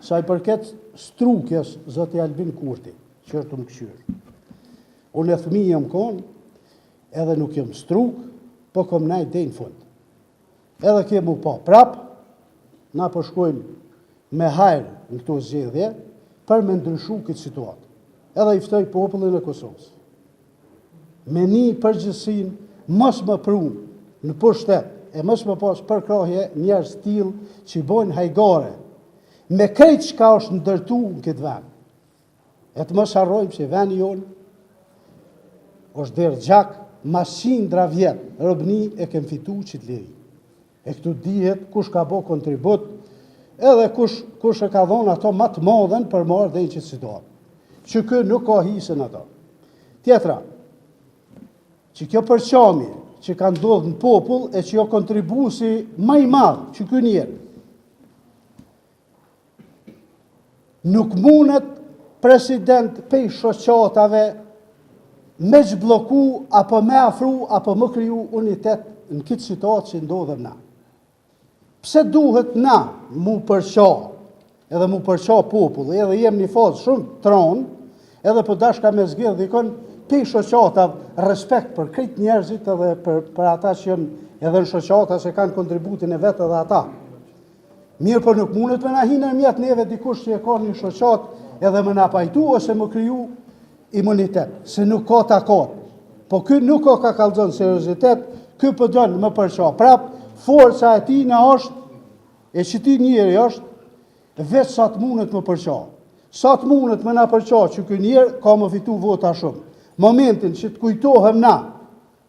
sa i përket strukjes zoti Albin Kurti, që është më këshyrë. Unë e fëmijë jam konë, edhe nuk jam struk, po kom najt dhe në fund. Edhe kemu pa prap, na përshkojmë me hajrë në këto zgjedhje, për me ndryshu këtë situatë. Edhe i ftoj popullin e Kosovës. Me një përgjësin, mos më prunë në pushtet, e mos më pas përkrahje njerëz tillë që i bojnë hajgare, me krejt çka është ndërtu në këtë vend. E të mos harrojmë se vendi jonë është derë gjak, mas qindra vjet, robni e kem fitu qitleri. E këtu dihet kush ka bo kontribut, edhe kush e ka dhonë ato më të modhen për marrë dhe i qëtë situatë. Që kë nuk ka hisën ato. Tjetra, që kjo përqamje që ka ndodhë në popull e që jo kontribusi më i madhë që ky njerë. Nuk mundet president pej shoqatave me zhbloku apo me afru apo më kriju unitet në këtë situatë që ndodhëm na. Pse duhet na mu përqa, edhe mu përqa popull, edhe jem një fazë shumë tronë, edhe për dashka me zgjedh dikon, pej shoqatav respekt për krejt njerëzit edhe për ata që janë edhe në shoqata që kanë kontributin e vetë edhe ata. Mirë për nuk mundet me na hinë në mjetë neve dikush që e ka një shoqat edhe me na pajtu ose më kriju imunitet, se nuk ka takat. Po ky nuk ka kallëzon seriozitet, ky po don më përqa. Prap, forca e tij na është, e që ti njeri është, vetë sa të mundet më përqa. Sa të mundet me na përqa që ky njerë ka më fitu vota shumë. Momentin që të kujtohem na,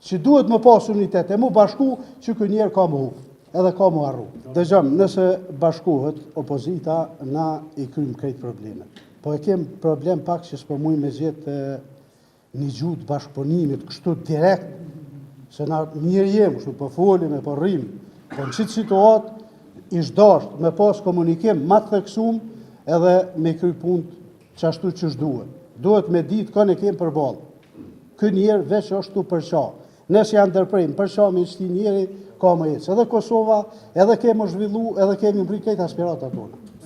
që duhet më pas unitet e mu bashku që ky njerë ka më hupë, edhe ka më arru. Dëgjëm, nëse bashkohet opozita, na i krymë krejt problemet. Po e kem problem pak që s'po muj me zjetë një gjutë bashkëpunimit, kështu direkt, se na mirë jem, kështu po folim e po rrim, po në qitë situatë ish dasht me pas komunikim ma të theksum edhe me kry punë qashtu që shduhet. Duhet me ditë kënë e kem për balë. Ky njerë veç është tu përqa. Nëse janë ndërprejmë përqa me shti njeri, ka më jetës. Edhe Kosova, edhe kemi zhvillu, edhe kemi mbri këtë aspiratat tona.